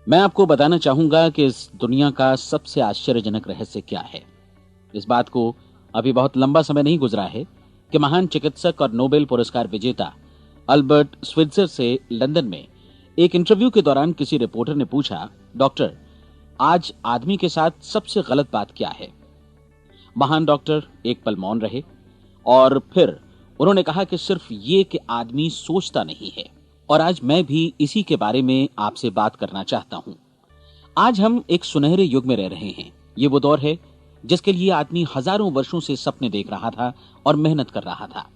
मैं आपको बताना चाहूंगा कि इस दुनिया का सबसे आश्चर्यजनक रहस्य क्या है। इस बात को अभी बहुत लंबा समय नहीं गुजरा है कि महान चिकित्सक और नोबेल पुरस्कार विजेता अल्बर्ट स्विट्जर से लंदन में एक इंटरव्यू के दौरान किसी रिपोर्टर ने पूछा, डॉक्टर, आज आदमी के साथ सबसे गलत बात क्या है? महान डॉक्टर एक पल मौन रहे और फिर उन्होंने कहा कि सिर्फ ये कि आदमी सोचता नहीं है। और आज मैं भी इसी के बारे में आपसे बात करना चाहता हूं। आज हम एक सुनहरे युग में रह रहे हैं। ये वो दौर है जिसके लिए आदमी हजारों वर्षों से सपने देख रहा था और मेहनत कर रहा था।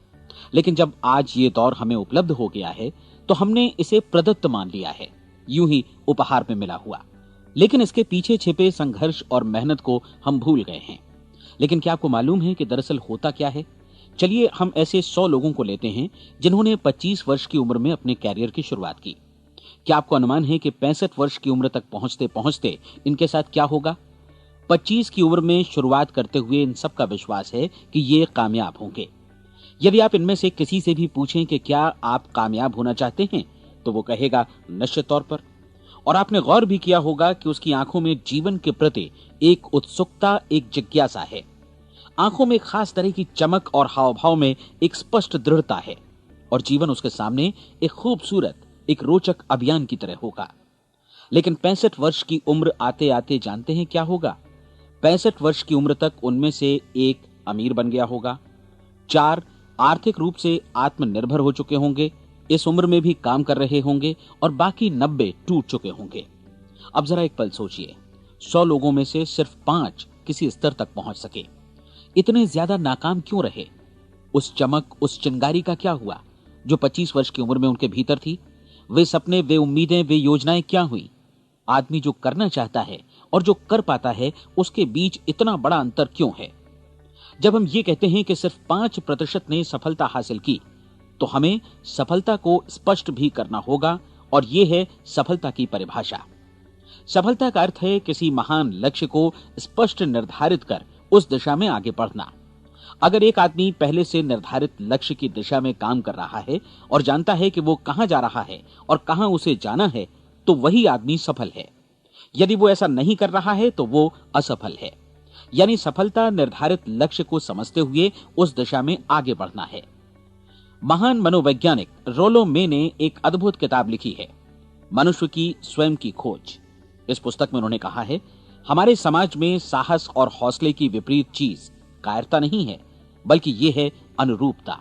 लेकिन जब आज ये दौर हमें उपलब्ध हो गया है तो हमने इसे प्रदत्त मान लिया है, यूं ही उपहार में मिला हुआ। लेकिन इसके पीछे छिपे संघर्ष और मेहनत को हम भूल गए हैं। लेकिन क्या आपको मालूम है कि दरअसल होता क्या है? चलिए हम ऐसे 100 लोगों को लेते हैं जिन्होंने 25 वर्ष की उम्र में अपने कैरियर की शुरुआत की। क्या आपको अनुमान है कि 65 वर्ष की उम्र तक पहुंचते पहुंचते इनके साथ क्या होगा? 25 की उम्र में शुरुआत करते हुए इन सब का विश्वास है कि ये कामयाब होंगे। यदि आप इनमें से किसी से भी पूछें कि क्या आप कामयाब होना चाहते हैं, तो वो कहेगा निश्चित तौर पर। और आपने गौर भी किया होगा कि उसकी आंखों में जीवन के प्रति एक उत्सुकता, एक जिज्ञासा है। आंखों में खास तरह की चमक और हाव भाव में एक स्पष्ट दृढ़ता है और जीवन उसके सामने एक खूबसूरत, एक रोचक अभियान की तरह होगा। लेकिन 65 वर्ष की उम्र आते आते जानते हैं क्या होगा? 65 वर्ष की उम्र तक उनमें से एक अमीर बन गया होगा, 4 आर्थिक रूप से आत्मनिर्भर हो चुके होंगे, इस उम्र में भी काम कर रहे होंगे और बाकी 90 टूट चुके होंगे। अब जरा एक पल सोचिए, 100 लोगों में से सिर्फ 5 किसी स्तर तक पहुंच सके। इतने ज्यादा नाकाम क्यों रहे? उस चमक, उस चिंगारी का क्या हुआ जो 25 वर्ष की उम्र में उनके भीतर थी? वे सपने, वे उम्मीदें, वे योजनाएं क्या हुई? आदमी जो करना चाहता है और जो कर पाता है, उसके बीच इतना बड़ा अंतर क्यों है? जब हम ये कहते हैं कि सिर्फ 5% ने सफलता हासिल की, तो हमें सफलता को स्पष्ट भी करना होगा और यह है सफलता की परिभाषा। सफलता का अर्थ है किसी महान लक्ष्य को स्पष्ट निर्धारित कर उस दिशा में आगे बढ़ना। अगर एक आदमी पहले से निर्धारित लक्ष्य की दिशा में काम कर रहा है और जानता है कि वो कहां जा रहा है और कहां उसे जाना है, तो वही आदमी सफल है। यदि वो ऐसा नहीं कर रहा है तो वो असफल है। यानी सफलता निर्धारित लक्ष्य को समझते हुए उस दिशा में आगे बढ़ना है। महान मनोवैज्ञानिक रोलो मे ने एक अद्भुत किताब लिखी है, मनुष्य की स्वयं की खोज। इस पुस्तक में उन्होंने कहा है, हमारे समाज में साहस और हौसले की विपरीत चीज कायरता नहीं है, बल्कि यह है अनुरूपता।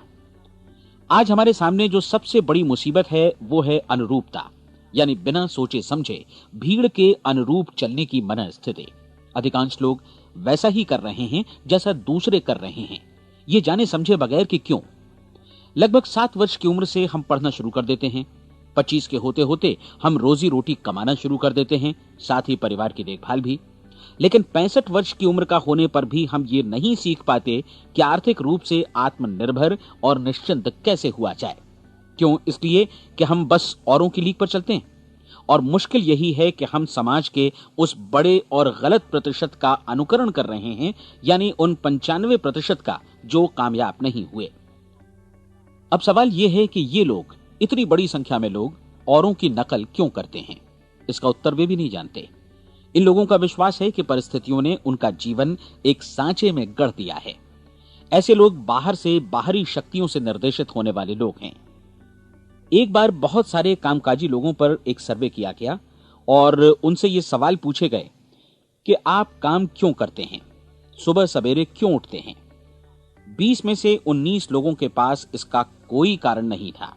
आज हमारे सामने जो सबसे बड़ी मुसीबत है वो है अनुरूपता, यानी बिना सोचे समझे भीड़ के अनुरूप चलने की मनस्थिति। अधिकांश लोग वैसा ही कर रहे हैं जैसा दूसरे कर रहे हैं, ये जाने समझे बगैर कि क्यों। लगभग 7 वर्ष की उम्र से हम पढ़ना शुरू कर देते हैं। 25 के होते होते हम रोजी रोटी कमाना शुरू कर देते हैं, साथ ही परिवार की देखभाल भी। लेकिन 65 वर्ष की उम्र का होने पर भी हम ये नहीं सीख पाते कि आर्थिक रूप से आत्मनिर्भर और निश्चिंत कैसे हुआ जाए। क्यों? इसलिए कि हम बस औरों की लीक पर चलते हैं। और मुश्किल यही है कि हम समाज के उस बड़े और गलत प्रतिशत का अनुकरण कर रहे हैं, यानी उन 95% का जो कामयाब नहीं हुए। अब सवाल यह है कि ये लोग, इतनी बड़ी संख्या में लोग, औरों की नकल क्यों करते हैं? इसका उत्तर वे भी नहीं जानते। इन लोगों का विश्वास है कि परिस्थितियों ने उनका जीवन एक सांचे में गढ़ दिया है। ऐसे लोग बाहर से बाहरी शक्तियों से निर्देशित होने वाले लोग हैं। एक बार बहुत सारे कामकाजी लोगों पर एक सर्वे किया गया और उनसे ये सवाल पूछे गए कि आप काम क्यों करते हैं, सुबह सवेरे क्यों उठते हैं? 20 में से 19 लोगों के पास इसका कोई कारण नहीं था।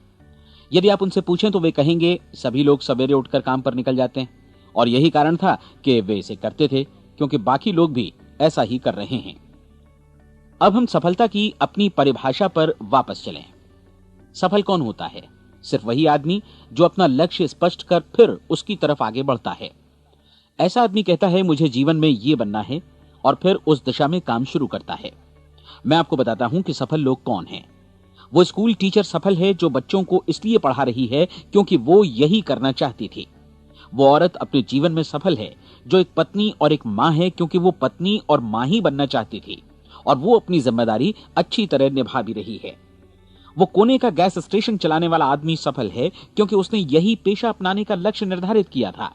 यदि आप उनसे पूछें तो वे कहेंगे सभी लोग सवेरे उठकर काम पर निकल जाते हैं और यही कारण था कि वे इसे करते थे क्योंकि बाकी लोग भी ऐसा ही कर रहे हैं। अब हम सफलता की अपनी परिभाषा पर वापस चलें। सफल कौन होता है? सिर्फ वही आदमी जो अपना लक्ष्य स्पष्ट कर फिर उसकी तरफ आगे बढ़ता है। ऐसा आदमी कहता है मुझे जीवन में ये बनना है और फिर उस दिशा में काम शुरू करता है। मैं आपको बताता हूं कि सफल लोग कौन हैं। वो स्कूल टीचर सफल है जो बच्चों को इसलिए पढ़ा रही है क्योंकि वो यही करना चाहती थी। वो औरत अपने जीवन में सफल है जो एक पत्नी और एक मां है क्योंकि वो पत्नी और मां ही बनना चाहती थी और वो अपनी जिम्मेदारी अच्छी तरह निभा भी रही है। वो कोने का गैस स्टेशन चलाने वाला आदमी सफल है क्योंकि उसने यही पेशा अपनाने का लक्ष्य निर्धारित किया था।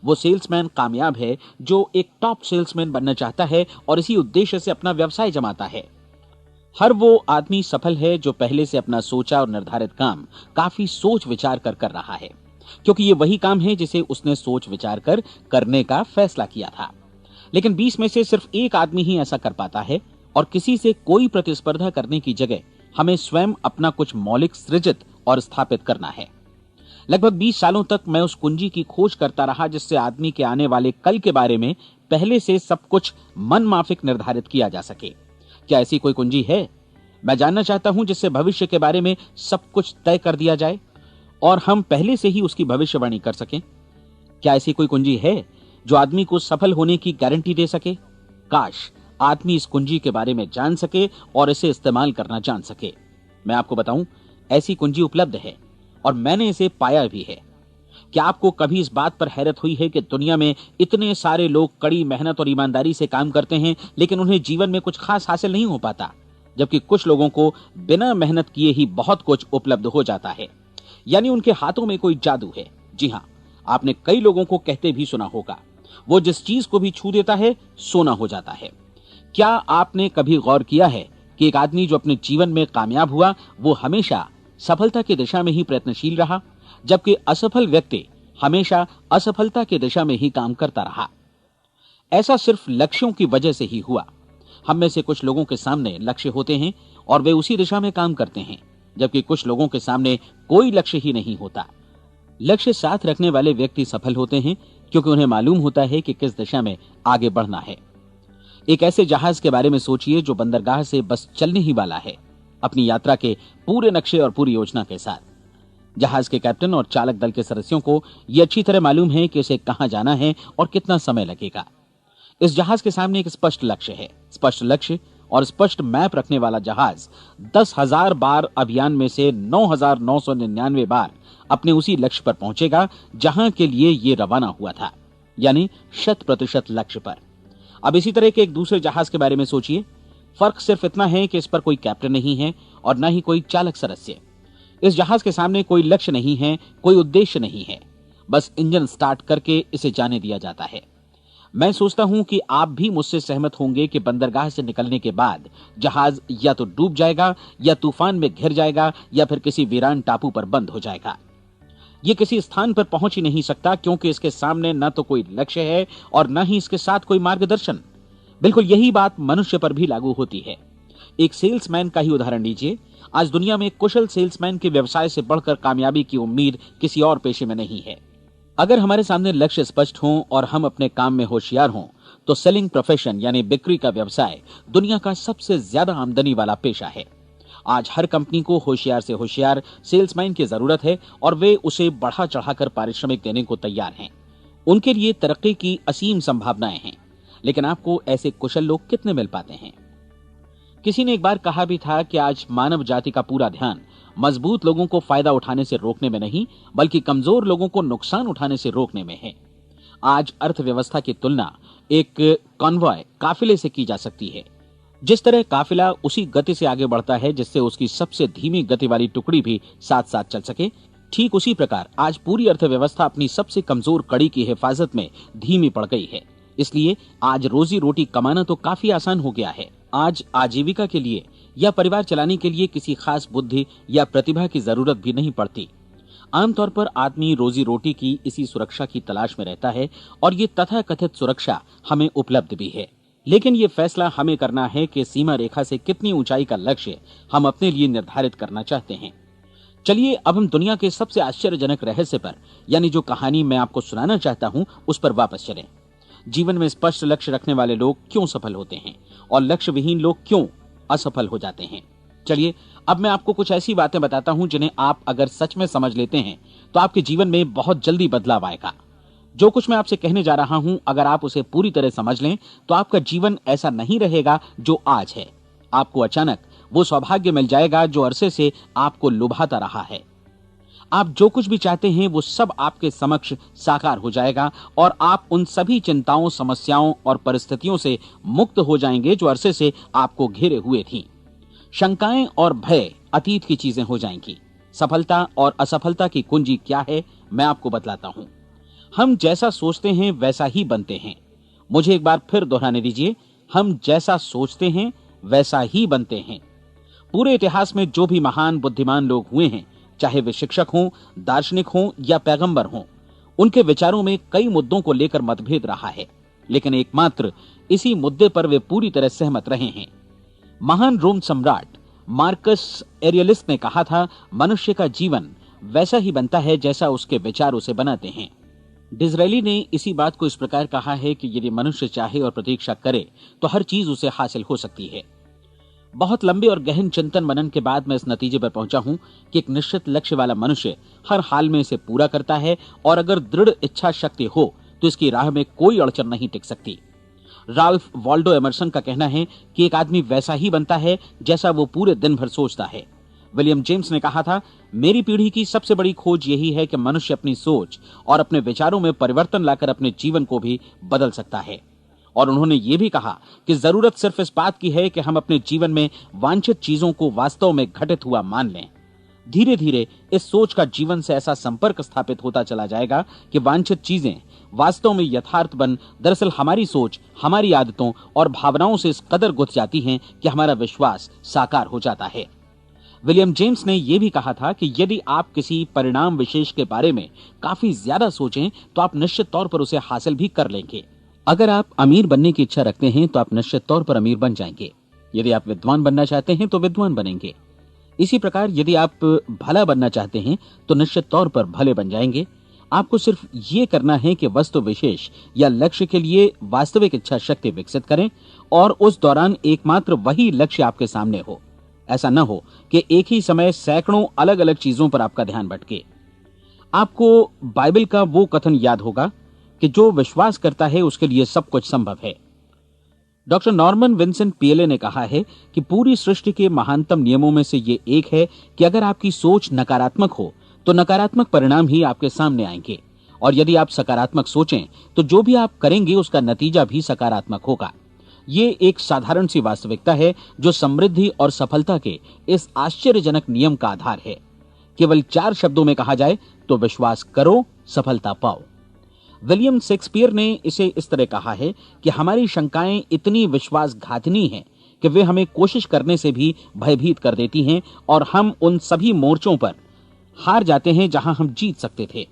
वो सेल्समैन कामयाब है जो एक टॉप सेल्समैन बनना चाहता है और इसी उद्देश्य से अपना व्यवसाय जमाता है। हर वो आदमी सफल है जो पहले से अपना सोचा और निर्धारित काम काफी सोच विचार कर रहा है, क्योंकि ये वही काम है जिसे उसने सोच विचार कर करने का फैसला किया था। लेकिन 20 में से सिर्फ एक आदमी ही ऐसा कर पाता है, और किसी से कोई प्रतिस्पर्धा करने की जगह हमें स्वयं अपना कुछ मौलिक सृजित और स्थापित करना है। लगभग 20 सालों तक मैं उस कुंजी की खोज करता रहा जिससे आदमी के आने वाले कल के बारे में पहले से सब कुछ मन माफिक निर्धारित किया जा सके। क्या ऐसी कोई कुंजी है? मैं जानना चाहता हूं जिससे भविष्य के बारे में सब कुछ तय कर दिया जाए और हम पहले से ही उसकी भविष्यवाणी कर सकें। क्या ऐसी कोई कुंजी है जो आदमी को सफल होने की गारंटी दे सके? काश आदमी इस कुंजी के बारे में जान सके और इसे इस्तेमाल करना जान सके। मैं आपको बताऊं, ऐसी कुंजी उपलब्ध है और मैंने इसे पाया भी है। क्या आपको कभी इस बात पर हैरत हुई है कि दुनिया में इतने सारे लोग कड़ी मेहनत और ईमानदारी से काम करते हैं, लेकिन उन्हें जीवन में कुछ खास हासिल नहीं हो पाता, जबकि कुछ लोगों को बिना मेहनत किए ही बहुत कुछ उपलब्ध हो जाता है। यानी उनके हाथों में कोई जादू है। जी हां, आपने कई लोगों को कहते भी सुना होगा, वो जिस चीज को भी छू देता है सोना हो जाता है। क्या आपने कभी गौर किया है कि एक आदमी जो अपने जीवन में कामयाब हुआ वो हमेशा सफलता की दिशा में ही प्रयत्नशील रहा, जबकि असफल व्यक्ति हमेशा असफलता की दिशा में ही काम करता रहा? ऐसा सिर्फ लक्ष्यों की वजह से ही हुआ। हम में से कुछ लोगों के सामने लक्ष्य होते हैं और वे उसी दिशा में काम करते हैं, जबकि कुछ लोगों के सामने कोई लक्ष्य ही नहीं होता। लक्ष्य साथ रखने वाले व्यक्ति सफल होते हैं क्योंकि उन्हें मालूम होता है कि किस दिशा में आगे बढ़ना है। एक ऐसे जहाज के बारे में सोचिए जो बंदरगाह से बस चलने ही वाला है, अपनी यात्रा के पूरे नक्शे और पूरी योजना के साथ। जहाज के कैप्टन और चालक दल के सदस्यों को यह अच्छी तरह मालूम है कि उसे कहां जाना है और कितना समय लगेगा। इस जहाज के सामने एक स्पष्ट लक्ष्य है। स्पष्ट लक्ष्य और स्पष्ट मैप रखने वाला जहाज 10,000 बार अभियान में से 9,999 बार अपने उसी लक्ष्य पर पहुंचेगा जहां के लिए ये रवाना हुआ था, यानी 100% लक्ष्य पर। अब इसी तरह के एक दूसरे जहाज के बारे में सोचिए। फर्क सिर्फ इतना है कि इस पर कोई कैप्टन नहीं है और न ही कोई चालक सदस्य। इस जहाज के सामने कोई लक्ष्य नहीं है, कोई उद्देश्य नहीं है, बस इंजन स्टार्ट करके इसे जाने दिया जाता है। मैं सोचता हूं कि आप भी मुझसे सहमत होंगे कि बंदरगाह से निकलने के बाद जहाज या तो डूब जाएगा या तूफान में घिर जाएगा या फिर किसी वीरान टापू पर बंद हो जाएगा। ये किसी स्थान पर पहुंच ही नहीं सकता क्योंकि इसके सामने न तो कोई लक्ष्य है और न ही इसके साथ कोई मार्गदर्शन। बिल्कुल यही बात मनुष्य पर भी लागू होती है। एक सेल्समैन का ही उदाहरण लीजिए। आज दुनिया में कुशल सेल्समैन के व्यवसाय से बढ़कर कामयाबी की उम्मीद किसी और पेशे में नहीं है। अगर हमारे सामने लक्ष्य स्पष्ट हों और हम अपने काम में होशियार हों तो सेलिंग प्रोफेशन यानी बिक्री का व्यवसाय दुनिया का सबसे ज्यादा आमदनी वाला पेशा है। आज हर कंपनी को होशियार से होशियार सेल्समैन की जरूरत है और वे उसे बढ़ा चढ़ाकर पारिश्रमिक देने को तैयार हैं। उनके लिए तरक्की की असीम संभावनाएं हैं, लेकिन आपको ऐसे कुशल लोग कितने मिल पाते हैं? किसी ने एक बार कहा भी था कि आज मानव जाति का पूरा ध्यान मजबूत लोगों को फायदा उठाने से रोकने में नहीं, बल्कि कमजोर लोगों को नुकसान उठाने से रोकने में है। आज अर्थव्यवस्था की तुलना एक कॉन्वॉय काफिले से की जा सकती है। जिस तरह काफिला उसी गति से आगे बढ़ता है जिससे उसकी सबसे धीमी गति वाली टुकड़ी भी साथ साथ चल सके, ठीक उसी प्रकार आज पूरी अर्थव्यवस्था अपनी सबसे कमजोर कड़ी की हिफाजत में धीमी पड़ गई है। इसलिए आज रोजी रोटी कमाना तो काफी आसान हो गया है। आज आजीविका के लिए या परिवार चलाने के लिए किसी खास बुद्धि या प्रतिभा की जरूरत भी नहीं पड़ती। आमतौर पर आदमी रोजी रोटी की इसी सुरक्षा की तलाश में रहता है और ये तथाकथित सुरक्षा हमें उपलब्ध भी है। लेकिन ये फैसला हमें करना है कि सीमा रेखा से कितनी ऊंचाई का लक्ष्य हम अपने लिए निर्धारित करना चाहते हैं। चलिए अब हम दुनिया के सबसे आश्चर्यजनक रहस्य पर, यानी जो कहानी मैं आपको सुनाना चाहता हूं, उस पर वापस चलें। जीवन में स्पष्ट लक्ष्य रखने वाले लोग क्यों सफल होते हैं और लक्ष्य विहीन लोग क्यों असफल हो जाते हैं? चलिए अब मैं आपको कुछ ऐसी बातें बताता हूं जिन्हें आप अगर सच में समझ लेते हैं तो आपके जीवन में बहुत जल्दी बदलाव आएगा। जो कुछ मैं आपसे कहने जा रहा हूं, अगर आप उसे पूरी तरह समझ लें तो आपका जीवन ऐसा नहीं रहेगा जो आज है। आपको अचानक वो सौभाग्य मिल जाएगा जो अरसे से आपको लुभाता रहा है। आप जो कुछ भी चाहते हैं वो सब आपके समक्ष साकार हो जाएगा और आप उन सभी चिंताओं, समस्याओं और परिस्थितियों से मुक्त हो जाएंगे जो अरसे से आपको घेरे हुए थीं। शंकाएं और भय अतीत की चीजें हो जाएंगी। सफलता और असफलता की कुंजी क्या है, मैं आपको बतलाता हूं। हम जैसा सोचते हैं वैसा ही बनते हैं। मुझे एक बार फिर दोहराने दीजिए, हम जैसा सोचते हैं वैसा ही बनते हैं। पूरे इतिहास में जो भी महान बुद्धिमान लोग हुए हैं, चाहे वे शिक्षक हों, दार्शनिक हों या पैगंबर हों, उनके विचारों में कई मुद्दों को लेकर मतभेद रहा है, लेकिन एकमात्र इसी मुद्दे पर वे पूरी तरह सहमत रहे हैं। महान रोम सम्राट मार्कस एरियलिस ने कहा था, मनुष्य का जीवन वैसा ही बनता है जैसा उसके विचार उसे बनाते हैं। डिज़रायली ने इसी बात को इस प्रकार कहा है कि यदि मनुष्य चाहे और प्रतीक्षा करे तो हर चीज उसे हासिल हो सकती है। बहुत लंबे और गहन चिंतन मनन के बाद मैं इस नतीजे पर पहुंचा हूं कि एक निश्चित लक्ष्य वाला मनुष्य हर हाल में इसे पूरा करता है, और अगर दृढ़ इच्छा शक्ति हो तो इसकी राह में कोई अड़चन नहीं टिक सकती। राल्फ वॉल्डो एमर्सन का कहना है कि एक आदमी वैसा ही बनता है जैसा वो पूरे दिन भर सोचता है। विलियम जेम्स ने कहा था, मेरी पीढ़ी की सबसे बड़ी खोज यही है कि मनुष्य अपनी सोच और अपने विचारों में परिवर्तन लाकर अपने जीवन को भी बदल सकता है। और उन्होंने ये भी कहा कि जरूरत सिर्फ इस बात की है कि हम अपने जीवन में वांछित चीजों को वास्तव में घटित हुआ मान लें। धीरे धीरे इस सोच का जीवन से ऐसा संपर्क स्थापित होता चला जाएगा कि वांछित चीजें वास्तव में यथार्थ बन दरअसल हमारी सोच, हमारी आदतों और भावनाओं से इस कदर गुथ जाती हैं कि हमारा विश्वास साकार हो जाता है। विलियम जेम्स ने यह भी कहा था कि यदि आप किसी परिणाम विशेष के बारे में काफी ज्यादा सोचें तो आप निश्चित तौर पर उसे हासिल भी कर लेंगे। अगर आप अमीर बनने की इच्छा रखते हैं तो आप निश्चित तौर पर अमीर बन जाएंगे। यदि आप विद्वान बनना चाहते हैं तो विद्वान बनेंगे। इसी प्रकार यदि आप भला बनना चाहते हैं तो निश्चित तौर पर भले बन जाएंगे। आपको सिर्फ ये करना है कि वस्तु विशेष या लक्ष्य के लिए वास्तविक इच्छा शक्ति विकसित करें और उस दौरान एकमात्र वही लक्ष्य आपके सामने हो। ऐसा न हो कि एक ही समय सैकड़ों अलग अलग चीजों पर आपका ध्यान भटके। आपको बाइबल का वो कथन याद होगा कि जो विश्वास करता है उसके लिए सब कुछ संभव है। डॉक्टर नॉर्मन विंसेंट पीएले ने कहा है कि पूरी सृष्टि के महानतम नियमों में से ये एक है कि अगर आपकी सोच नकारात्मक हो तो नकारात्मक परिणाम ही आपके सामने आएंगे, और यदि आप सकारात्मक सोचें तो जो भी आप करेंगे उसका नतीजा भी सकारात्मक होगा। ये एक साधारण सी वास्तविकता है जो समृद्धि और सफलता के इस आश्चर्यजनक नियम का आधार है। केवल 4 शब्दों में कहा जाए तो विश्वास करो, सफलता पाओ। विलियम शेक्सपियर ने इसे इस तरह कहा है कि हमारी शंकाएं इतनी विश्वासघातिनी हैं कि वे हमें कोशिश करने से भी भयभीत कर देती हैं और हम उन सभी मोर्चों पर हार जाते हैं जहां हम जीत सकते थे।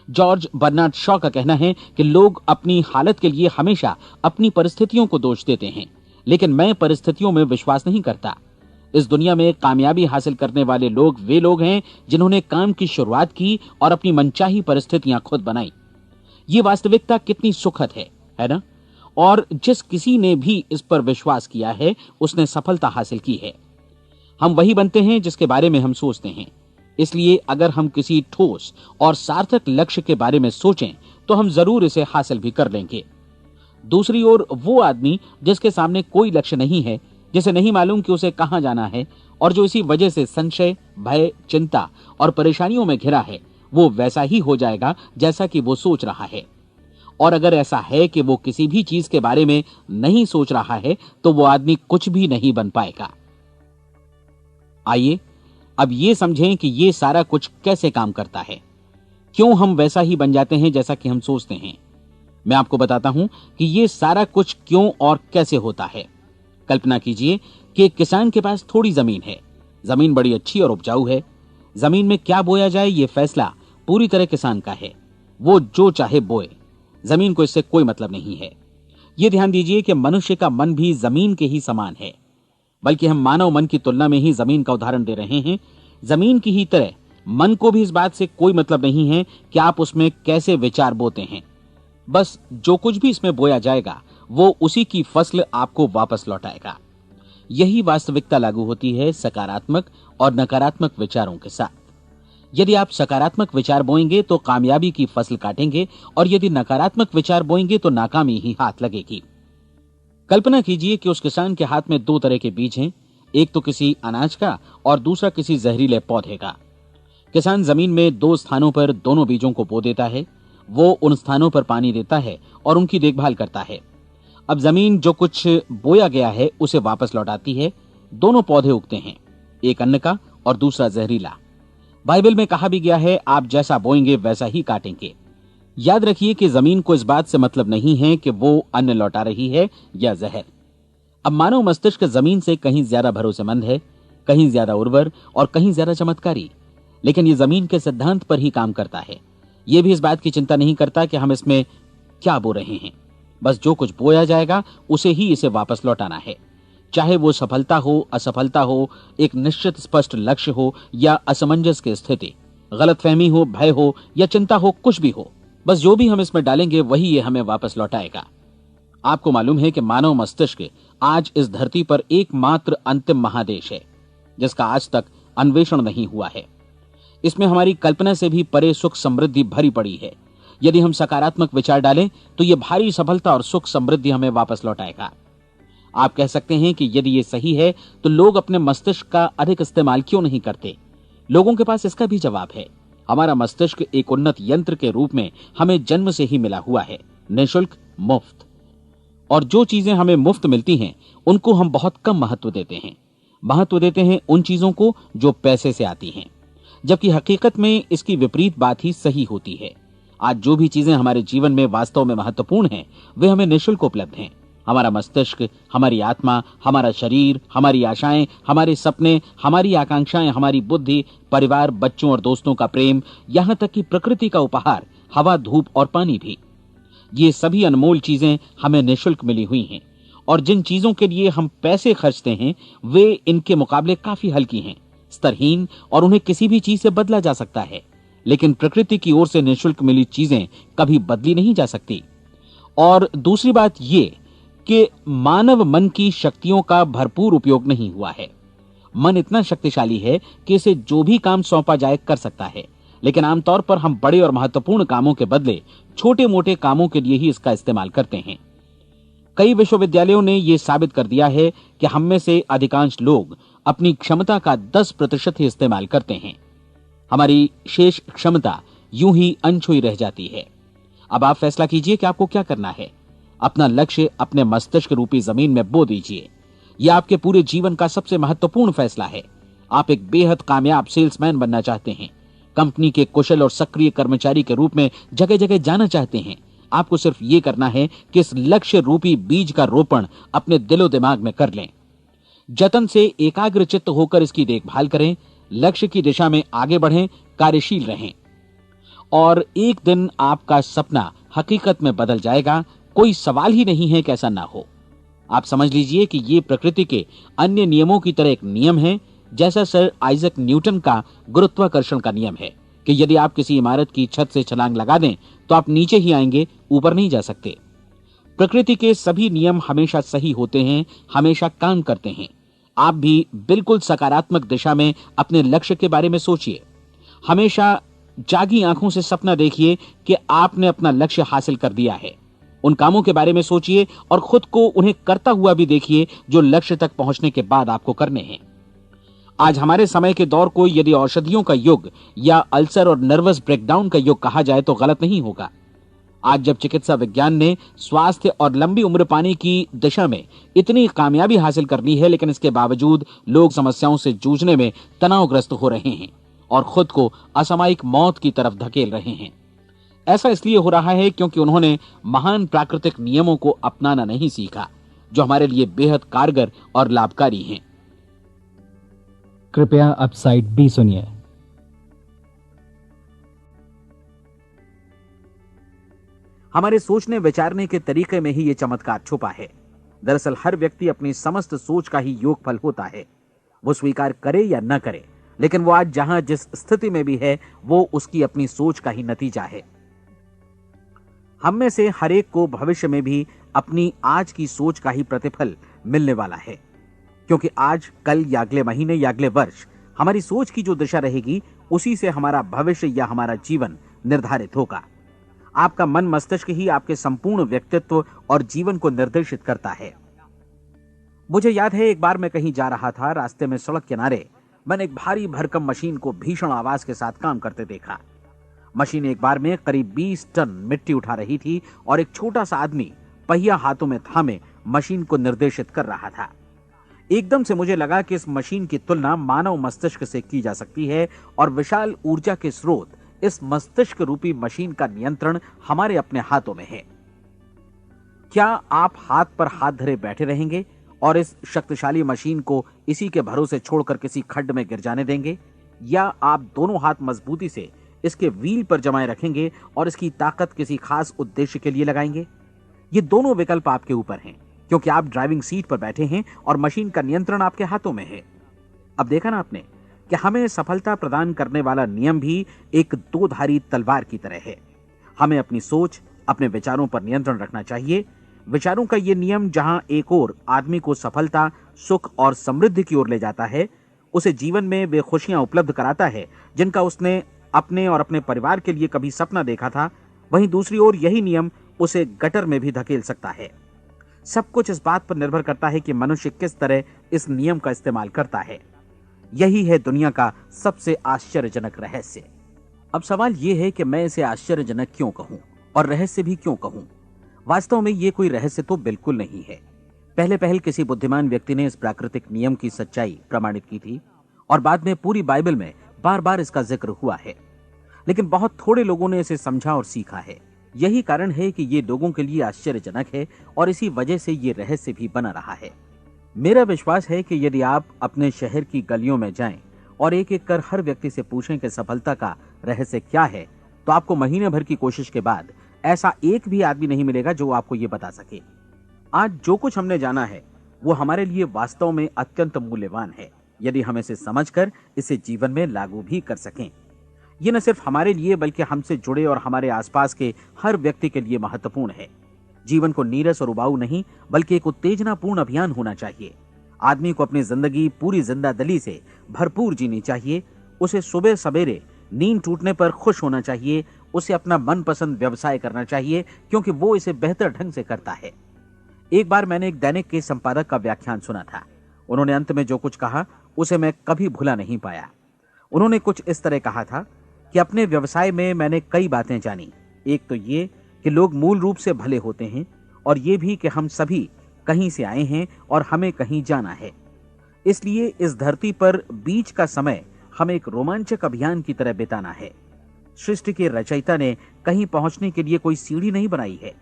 जॉर्ज बर्नार्ड शॉ का कहना है कि लोग अपनी हालत के लिए हमेशा अपनी परिस्थितियों को दोष देते हैं, लेकिन मैं परिस्थितियों में विश्वास नहीं करता। इस दुनिया में कामयाबी हासिल करने वाले लोग वे लोग हैं जिन्होंने काम की शुरुआत की और अपनी मनचाही परिस्थितियां खुद बनाई। ये वास्तविकता कितनी सुखद है ना? और जिस किसी ने भी इस पर विश्वास किया है उसने सफलता हासिल की है। हम वही बनते हैं जिसके बारे में हम सोचते हैं। इसलिए अगर हम किसी ठोस और सार्थक लक्ष्य के बारे में सोचें तो हम जरूर इसे हासिल भी कर लेंगे। दूसरी ओर वो आदमी जिसके सामने कोई लक्ष्य नहीं है, जिसे नहीं मालूम कि उसे कहां जाना है और जो इसी वजह से संशय, भय, चिंता और परेशानियों में घिरा है, वो वैसा ही हो जाएगा जैसा कि वो सोच रहा है। और अगर ऐसा है कि वो किसी भी चीज के बारे में नहीं सोच रहा है तो वो आदमी कुछ भी नहीं बन पाएगा। आइए अब ये समझें कि ये सारा कुछ कैसे काम करता है, क्यों हम वैसा ही बन जाते हैं जैसा कि हम सोचते हैं। मैं आपको बताता हूं कि ये सारा कुछ क्यों और कैसे होता है। कल्पना कीजिए कि एक किसान के पास थोड़ी जमीन है। जमीन बड़ी अच्छी और उपजाऊ है। जमीन में क्या बोया जाए ये फैसला पूरी तरह किसान का है। वो जो चाहे बोए, जमीन को इससे कोई मतलब नहीं है। ये ध्यान दीजिए कि मनुष्य का मन भी जमीन के ही समान है, बल्कि हम मानव मन की तुलना में ही जमीन का उदाहरण दे रहे हैं। जमीन की ही तरह मन को भी इस बात से कोई मतलब नहीं है कि आप उसमें कैसे विचार बोते हैं। बस जो कुछ भी इसमें बोया जाएगा वो उसी की फसल आपको वापस लौटाएगा। यही वास्तविकता लागू होती है सकारात्मक और नकारात्मक विचारों के साथ। यदि आप सकारात्मक विचार बोएंगे तो कामयाबी की फसल काटेंगे, और यदि नकारात्मक विचार बोएंगे तो नाकामी ही हाथ लगेगी। कल्पना कीजिए कि उस किसान के हाथ में 2 तरह के बीज हैं, एक तो किसी अनाज का और दूसरा किसी जहरीले पौधे का। किसान जमीन में 2 स्थानों पर दोनों बीजों को बो देता है। वो उन स्थानों पर पानी देता है और उनकी देखभाल करता है। अब जमीन जो कुछ बोया गया है उसे वापस लौटाती है। दोनों पौधे उगते हैं, एक अन्न का और दूसरा जहरीला। बाइबल में कहा भी गया है, आप जैसा बोएंगे वैसा ही काटेंगे। याद रखिए कि जमीन को इस बात से मतलब नहीं है कि वो अन्न लौटा रही है या जहर। अब मानव मस्तिष्क जमीन से कहीं ज्यादा भरोसेमंद है, कहीं ज्यादा उर्वर और कहीं ज्यादा चमत्कारी, लेकिन ये जमीन के सिद्धांत पर ही काम करता है। ये भी इस बात की चिंता नहीं करता कि हम इसमें क्या बो रहे हैं। बस जो कुछ बोया जाएगा उसे ही इसे वापस लौटाना है, चाहे वो सफलता हो, असफलता हो, एक निश्चित स्पष्ट लक्ष्य हो या असमंजस की स्थिति, गलतफहमी हो, भय हो या चिंता हो, कुछ भी हो। बस जो भी हम इसमें डालेंगे वही ये हमें वापस लौटाएगा। आपको मालूम है कि मानव मस्तिष्क आज इस धरती पर एकमात्र अंतिम महादेश है जिसका आज तक अन्वेषण नहीं हुआ है। इसमें हमारी कल्पना से भी परे सुख समृद्धि भरी पड़ी है। यदि हम सकारात्मक विचार डालें तो यह भारी सफलता और सुख समृद्धि हमें वापस लौटाएगा। आप कह सकते हैं कि यदि ये सही है तो लोग अपने मस्तिष्क का अधिक इस्तेमाल क्यों नहीं करते? लोगों के पास इसका भी जवाब है। हमारा मस्तिष्क एक उन्नत यंत्र के रूप में हमें जन्म से ही मिला हुआ है, निःशुल्क, मुफ्त। और जो चीजें हमें मुफ्त मिलती हैं उनको हम बहुत कम महत्व देते हैं। महत्व देते हैं उन चीजों को जो पैसे से आती हैं, जबकि हकीकत में इसकी विपरीत बात ही सही होती है। आज जो भी चीजें हमारे जीवन में वास्तव में महत्वपूर्ण हैं वे हमें निःशुल्क उपलब्ध हैं। हमारा मस्तिष्क, हमारी आत्मा, हमारा शरीर, हमारी आशाएं, हमारे सपने, हमारी आकांक्षाएं, हमारी बुद्धि, परिवार, बच्चों और दोस्तों का प्रेम, यहां तक कि प्रकृति का उपहार, हवा, धूप और पानी भी, ये सभी अनमोल चीजें हमें निःशुल्क मिली हुई हैं। और जिन चीजों के लिए हम पैसे खर्चते हैं वे इनके मुकाबले काफी हल्की हैं, स्तरहीन, और उन्हें किसी भी चीज से बदला जा सकता है। लेकिन प्रकृति की ओर से निःशुल्क मिली चीजें कभी बदली नहीं जा सकती। और दूसरी बात ये कि मानव मन की शक्तियों का भरपूर उपयोग नहीं हुआ है। मन इतना शक्तिशाली है कि इसे जो भी काम सौंपा जाए कर सकता है, लेकिन आमतौर पर हम बड़े और महत्वपूर्ण कामों के बदले छोटे मोटे कामों के लिए ही इसका इस्तेमाल करते हैं। कई विश्वविद्यालयों ने यह साबित कर दिया है कि हम में से अधिकांश लोग अपनी क्षमता का 10% ही इस्तेमाल करते हैं। हमारी शेष क्षमता यूं ही अनछुई रह जाती है। अब आप फैसला कीजिए कि आपको क्या करना है। अपना लक्ष्य अपने मस्तिष्क रूपी जमीन में बो दीजिए। यह आपके पूरे जीवन का सबसे महत्वपूर्ण फैसला है। आप एक बेहद कामयाब सेल्समैन बनना चाहते हैं, कंपनी के कुशल और सक्रिय कर्मचारी के रूप में जगह जगह जाना चाहते हैं। आपको सिर्फ ये करना है कि इस लक्ष्य रूपी बीज का रोपण अपने दिलो दिमाग में कर लें। जतन से एकाग्र चित्त होकर इसकी देखभाल करें, लक्ष्य की दिशा में आगे बढ़ें, कार्यशील रहें, और एक दिन आपका सपना हकीकत में बदल जाएगा। कोई सवाल ही नहीं है कि ऐसा ना हो। आप समझ लीजिए कि ये प्रकृति के अन्य नियमों की तरह एक नियम है, जैसा सर आइजक न्यूटन का गुरुत्वाकर्षण का नियम है कि यदि आप किसी इमारत की छत से छलांग लगा दें तो आप नीचे ही आएंगे, ऊपर नहीं जा सकते। प्रकृति के सभी नियम हमेशा सही होते हैं, हमेशा काम करते हैं। आप भी बिल्कुल सकारात्मक दिशा में अपने लक्ष्य के बारे में सोचिए। हमेशा जागी आंखों से सपना देखिए कि आपने अपना लक्ष्य हासिल कर दिया है। उन कामों के बारे में सोचिए और खुद को उन्हें करता हुआ भी देखिए जो लक्ष्य तक पहुंचने के बाद आपको करने हैं। आज हमारे समय के दौर को यदि औषधियों का युग या अल्सर और नर्वस ब्रेकडाउन का युग कहा जाए तो गलत नहीं होगा। आज जब चिकित्सा विज्ञान ने स्वास्थ्य और लंबी उम्र पाने की दिशा में इतनी कामयाबी हासिल कर ली है, लेकिन इसके बावजूद लोग समस्याओं से जूझने में तनावग्रस्त हो रहे हैं और खुद को असामयिक मौत की तरफ धकेल रहे हैं। ऐसा इसलिए हो रहा है क्योंकि उन्होंने महान प्राकृतिक नियमों को अपनाना नहीं सीखा, जो हमारे लिए बेहद कारगर और लाभकारी हैं। कृपया अब साइड बी सुनिए। हमारे सोचने विचारने के तरीके में ही ये चमत्कार छुपा है। दरअसल हर व्यक्ति अपनी समस्त सोच का ही योगफल होता है। वो स्वीकार करे या न करे, लेकिन वो आज जहां जिस स्थिति में भी है वो उसकी अपनी सोच का ही नतीजा है। हम में से हर एक को भविष्य में भी अपनी आज की सोच का ही प्रतिफल मिलने वाला है, क्योंकि आज, कल या अगले महीने या अगले वर्ष हमारी सोच की जो दिशा रहेगी उसी से हमारा भविष्य या हमारा जीवन निर्धारित होगा। आपका मन मस्तिष्क ही आपके संपूर्ण व्यक्तित्व और जीवन को निर्देशित करता है। मुझे याद है एक बार मैं कहीं जा रहा था, रास्ते में सड़क किनारे मैंने एक भारी भरकम मशीन को भीषण आवाज के साथ काम करते देखा। मशीन एक बार में करीब 20 टन मिट्टी उठा रही थी और एक छोटा सा आदमी पहिया हाथों में थामे मशीन को निर्देशित कर रहा था। एकदम से मुझे लगा कि इस मशीन की तुलना मानव मस्तिष्क से की जा सकती है और विशाल ऊर्जा के स्रोत इस मस्तिष्क रूपी मशीन का नियंत्रण हमारे अपने हाथों में है। क्या आप हाथ पर हाथ धरे बैठे रहेंगे और इस शक्तिशाली मशीन को इसी के भरोसे छोड़कर किसी खड्ड में गिर जाने देंगे, या आप दोनों हाथ मजबूती से इसके व्हील पर जमाए रखेंगे और इसकी ताकत किसी खास उद्देश्य के लिए लगाएंगे? ये दोनों विकल्प आपके ऊपर हैं, क्योंकि आप ड्राइविंग सीट पर बैठे हैं और मशीन का नियंत्रण आपके हाथों में है। अब देखा ना आपने कि हमें सफलता प्रदान करने वाला नियम भी एक दो-धारी तलवार की तरह है। हमें अपनी सोच, अपने विचारों पर नियंत्रण रखना चाहिए। विचारों का ये नियम जहां एक ओर आदमी को सफलता, सुख और समृद्धि की ओर ले जाता है, उसे जीवन में वे खुशियां उपलब्ध कराता है जिनका उसने अपने और अपने परिवार के लिए कभी सपना देखा था, वहीं दूसरी ओर यही नियम उसे गटर में भी धकेल सकता है। सब कुछ इस बात पर निर्भर करता है कि मनुष्य किस तरह इस नियम का इस्तेमाल करता है। यही है दुनिया का सबसे आश्चर्यजनक रहस्य। अब सवाल यह है कि मैं इसे आश्चर्यजनक क्यों कहूं और रहस्य भी क्यों कहूं? वास्तव में यह कोई रहस्य तो बिल्कुल नहीं है। पहले पहल किसी बुद्धिमान व्यक्ति ने इस प्राकृतिक नियम की सच्चाई प्रमाणित की थी और बाद में पूरी बाइबल में बार बार इसका जिक्र हुआ है, लेकिन बहुत थोड़े लोगों ने इसे समझा और सीखा है। यही कारण है कि ये लोगों के लिए आश्चर्यजनक है और इसी वजह से ये रहस्य भी बना रहा है। मेरा विश्वास है कि यदि आप अपने शहर की गलियों में जाएं और एक एक कर हर व्यक्ति से पूछें कि सफलता का रहस्य क्या है, तो आपको महीने भर की कोशिश के बाद ऐसा एक भी आदमी नहीं मिलेगा जो आपको ये बता सके। आज जो कुछ हमने जाना है वो हमारे लिए वास्तव में अत्यंत मूल्यवान है, यदि हम इसे समझकर इसे जीवन में लागू भी कर सकें। ये न सिर्फ हमारे लिए बल्कि हमसे जुड़े और हमारे आसपास के हर व्यक्ति के लिए महत्वपूर्ण है। जीवन को नीरस और उबाऊ नहीं बल्कि एक उत्तेजनापूर्ण अभियान होना चाहिए। आदमी को अपनी जिंदगी पूरी जिंदादिली से भरपूर जीनी चाहिए। उसे सुबह सवेरे नींद टूटने पर खुश होना चाहिए। उसे अपना मनपसंद व्यवसाय करना चाहिए, क्योंकि वो इसे बेहतर ढंग से करता है। एक बार मैंने एक दैनिक के संपादक का व्याख्यान सुना था। उन्होंने अंत में जो कुछ कहा उसे मैं कभी भुला नहीं पाया। उन्होंने कुछ इस तरह कहा था कि अपने व्यवसाय में मैंने कई बातें जानी। एक तो ये कि लोग मूल रूप से भले होते हैं, और ये भी कि हम सभी कहीं से आए हैं और हमें कहीं जाना है। इसलिए इस धरती पर बीच का समय हमें एक रोमांचक अभियान की तरह बिताना है। सृष्टि के रचयिता ने कहीं पहुंचने के लिए कोई सीढ़ी नहीं बनाई है,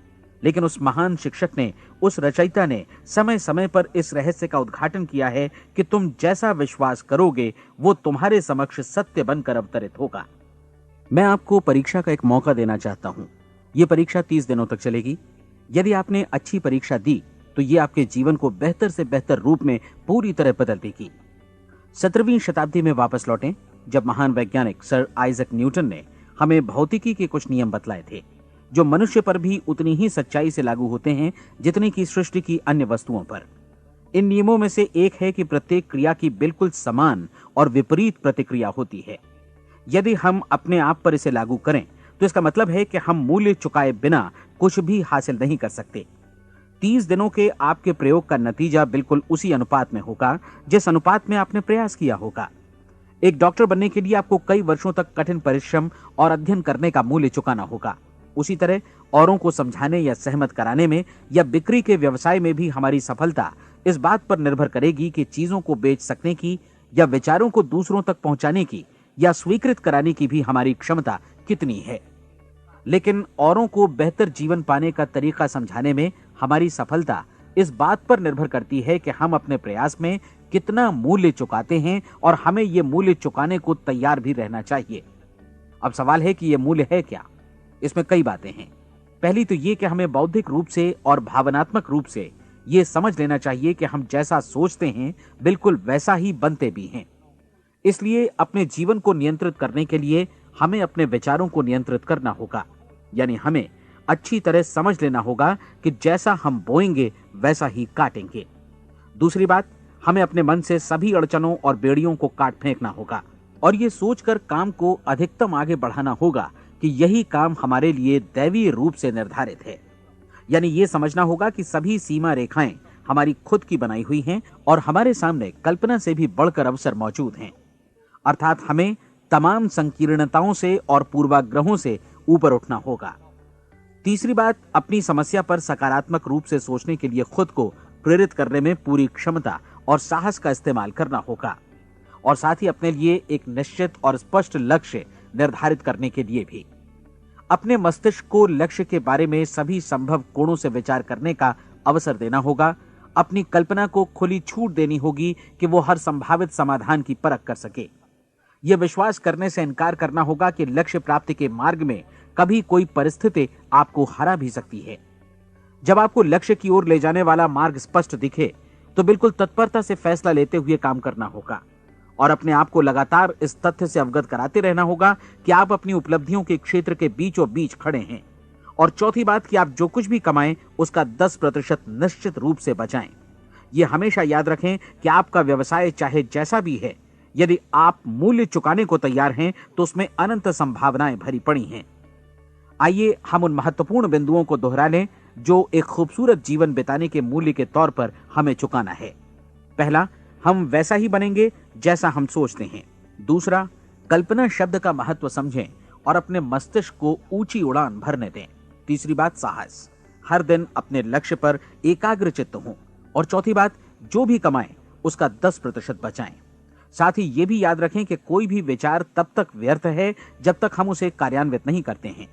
लेकिन उस महान शिक्षक ने, उस रचयिता ने समय समय पर इस रहस्य का उद्घाटन किया है कि तुम जैसा विश्वास करोगे वो तुम्हारे समक्ष सत्य बनकर अवतरित होगा। मैं आपको परीक्षा का एक मौका देना चाहता हूं। यह परीक्षा 30 दिनों तक चलेगी। यदि आपने अच्छी परीक्षा दी तो ये आपके जीवन को बेहतर से बेहतर रूप में पूरी तरह बदल देगी। 17वीं शताब्दी में वापस लौटें, जब महान वैज्ञानिक सर आइजक न्यूटन ने हमें भौतिकी के कुछ नियम बतलाए थे, जो मनुष्य पर भी उतनी ही सच्चाई से लागू होते हैं जितनी की सृष्टि की अन्य वस्तुओं पर। इन नियमों में से एक है कि प्रत्येक क्रिया की बिल्कुल समान और विपरीत प्रतिक्रिया होती है। यदि हम अपने आप पर इसे लागू करें तो इसका मतलब है कि हम मूल्य चुकाए बिना कुछ भी हासिल नहीं कर सकते। 30 दिनों के आपके प्रयोग का नतीजा बिल्कुल उसी अनुपात में होगा जिस अनुपात में आपने प्रयास किया होगा। एक डॉक्टर बनने के लिए आपको कई वर्षों तक कठिन परिश्रम और अध्ययन करने का मूल्य चुकाना होगा। उसी तरह औरों को समझाने या सहमत कराने में या बिक्री के व्यवसाय में भी हमारी सफलता इस बात पर निर्भर करेगी कि चीजों को बेच सकने की या विचारों को दूसरों तक पहुंचाने की या स्वीकृत कराने की भी हमारी क्षमता कितनी है। लेकिन औरों को बेहतर जीवन पाने का तरीका समझाने में हमारी सफलता इस बात पर निर्भर करती है कि हम अपने प्रयास में कितना मूल्य चुकाते हैं, और हमें यह मूल्य चुकाने को तैयार भी रहना चाहिए। अब सवाल है कि यह मूल्य है क्या? इसमें कई बातें हैं। पहली तो यह कि हमें बौद्धिक रूप से और भावनात्मक रूप से यह समझ लेना चाहिए कि हम जैसा सोचते हैं बिल्कुल वैसा ही बनते भी हैं। इसलिए अपने जीवन को नियंत्रित करने के लिए हमें अपने विचारों को नियंत्रित करना होगा। यानी हमें अच्छी तरह समझ लेना होगा कि जैसा हम बोएंगे वैसा ही काटेंगे। दूसरी बात, हमें अपने मन से सभी अड़चनों और बेड़ियों को काट फेंकना होगा और ये सोचकर काम को अधिकतम आगे बढ़ाना होगा कि यही काम हमारे लिए दैवीय रूप से निर्धारित है। यानी ये समझना होगा कि सभी सीमा रेखाएं हमारी खुद की बनाई हुई हैं और हमारे सामने कल्पना से भी बढ़कर अवसर मौजूद हैं। अर्थात हमें तमाम संकीर्णताओं से और पूर्वाग्रहों से ऊपर उठना होगा। तीसरी बात, अपनी समस्या पर सकारात्मक रूप से सोचने के लिए खुद को प्रेरित करने में पूरी क्षमता और साहस का इस्तेमाल करना होगा, और साथ ही अपने लिए एक निश्चित और स्पष्ट लक्ष्य निर्धारित करने के लिए भी। अपने मस्तिष्क को लक्ष्य के बारे में सभी संभव कोणों से विचार करने का अवसर देना होगा। अपनी कल्पना को खुली छूट देनी होगी कि वो हर संभावित समाधान की परख कर सके। यह विश्वास करने से इनकार करना होगा कि लक्ष्य प्राप्ति के मार्ग में कभी कोई परिस्थिति आपको हरा भी सकती है। जब आपको लक्ष्य की ओर ले जाने वाला मार्ग स्पष्ट दिखे तो बिल्कुल तत्परता से फैसला लेते हुए काम करना होगा और अपने आप को लगातार इस तथ्य से अवगत कराते रहना होगा कि आप अपनी उपलब्धियों के क्षेत्र के बीचों बीच खड़े हैं। और चौथी बात कि आप जो कुछ भी कमाएं उसका 10% निश्चित रूप से बचाएं। यह हमेशा याद रखें कि आपका व्यवसाय चाहे जैसा भी है, यदि आप मूल्य चुकाने को तैयार हैं तो उसमें अनंत संभावनाएं भरी पड़ी हैं। आइए हम उन महत्वपूर्ण बिंदुओं को दोहरा लें जो एक खूबसूरत जीवन बिताने के मूल्य के तौर पर हमें चुकाना है। पहला, हम वैसा ही बनेंगे जैसा हम सोचते हैं। दूसरा, कल्पना शब्द का महत्व समझें और अपने मस्तिष्क को ऊंची उड़ान भरने दें। तीसरी बात, साहस, हर दिन अपने लक्ष्य पर एकाग्र चित्त हों। और चौथी बात, जो भी कमाएं उसका 10% बचाएं। साथ ही ये भी याद रखें कि कोई भी विचार तब तक व्यर्थ है जब तक हम उसे कार्यान्वित नहीं करते हैं।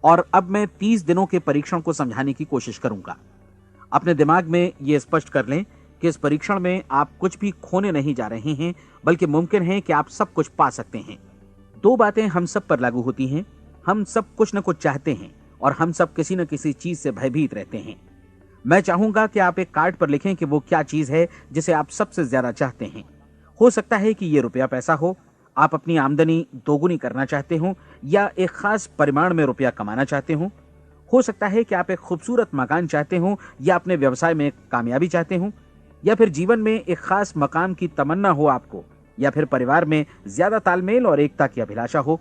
और अब मैं 30 दिनों के परीक्षण को समझाने की कोशिश करूंगा। अपने दिमाग में यह स्पष्ट कर लें कि इस परीक्षण में आप कुछ भी खोने नहीं जा रहे हैं, बल्कि मुमकिन है कि आप सब कुछ पा सकते हैं। 2 बातें हम सब पर लागू होती हैं। हम सब कुछ न कुछ चाहते हैं और हम सब किसी न किसी चीज से भयभीत रहते हैं। मैं चाहूंगा कि आप एक कार्ड पर लिखें कि वो क्या चीज है जिसे आप सबसे ज्यादा चाहते हैं। हो सकता है कि ये रुपया पैसा हो, आप अपनी आमदनी दोगुनी करना चाहते हो, या एक खास परिमाण में रुपया कमाना चाहते हो सकता है कि आप एक खूबसूरत मकान चाहते हो, या अपने व्यवसाय में कामयाबी चाहते हो, या फिर जीवन में एक खास मकाम की तमन्ना हो आपको, या फिर परिवार में ज्यादा तालमेल और एकता की अभिलाषा हो।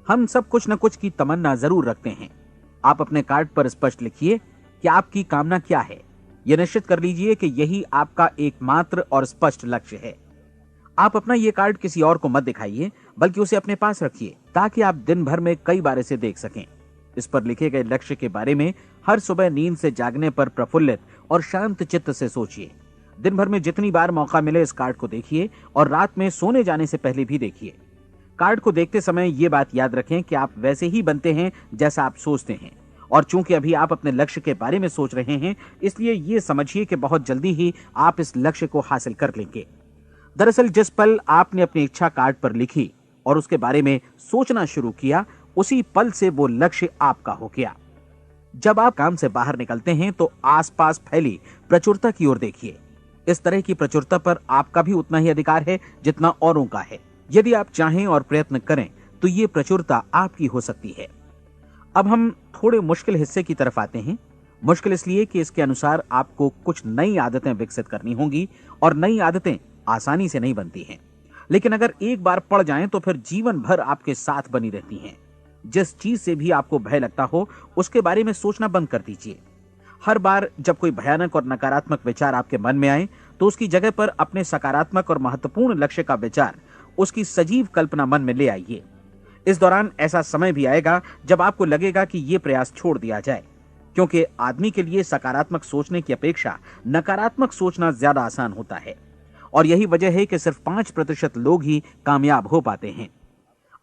हम सब कुछ न कुछ की तमन्ना जरूर रखते हैं। आप अपने कार्ड पर स्पष्ट लिखिए कि आपकी कामना क्या है। यह निश्चित कर लीजिए कि यही आपका एकमात्र और स्पष्ट लक्ष्य है। आप अपना यह कार्ड किसी और को मत दिखाइए, बल्कि उसे अपने पास रखिए ताकि आप दिन भर में कई बार इसे देख सकें। इस पर लिखे गए लक्ष्य के बारे में हर सुबह नींद से जागने पर प्रफुल्लित और शांत चित्त से सोचिए। दिन भर में जितनी बार मौका मिले इस कार्ड को देखिए और रात में सोने जाने से पहले भी देखिए। कार्ड को देखते समय ये बात याद रखें कि आप वैसे ही बनते हैं जैसा आप सोचते हैं। और चूंकि अभी आप अपने लक्ष्य के बारे में सोच रहे हैं, इसलिए ये समझिए कि बहुत जल्दी ही आप इस लक्ष्य को हासिल कर लेंगे। दरअसल जिस पल आपने अपनी इच्छा कार्ड पर लिखी और उसके बारे में सोचना शुरू किया, उसी पल से वो लक्ष्य आपका हो गया। जब आप काम से बाहर निकलते हैं तो आसपास फैली प्रचुरता की ओर देखिए। इस तरह की प्रचुरता पर आपका भी उतना ही अधिकार है जितना औरों का है। यदि आप चाहें और प्रयत्न करें तो ये प्रचुरता आपकी हो सकती है। अब हम थोड़े मुश्किल हिस्से की तरफ आते हैं। मुश्किल इसलिए कि इसके अनुसार आपको कुछ नई आदतें विकसित करनी होंगी और नई आदतें आसानी से नहीं बनती हैं, लेकिन अगर एक बार पड़ जाएं तो फिर जीवन भर आपके साथ बनी रहती हैं। जिस चीज से भी आपको भय लगता हो उसके बारे में सोचना बंद कर दीजिए। हर बार जब कोई भयानक और नकारात्मक विचार आपके मन में आए तो उसकी जगह पर अपने सकारात्मक और महत्वपूर्ण लक्ष्य का विचार, उसकी सजीव कल्पना मन में ले आइए। इस दौरान ऐसा समय भी आएगा जब आपको लगेगा कि यह प्रयास छोड़ दिया जाए, क्योंकि आदमी के लिए सकारात्मक सोचने की अपेक्षा नकारात्मक सोचना ज्यादा आसान होता है। और यही वजह है कि सिर्फ 5% लोग ही कामयाब हो पाते हैं।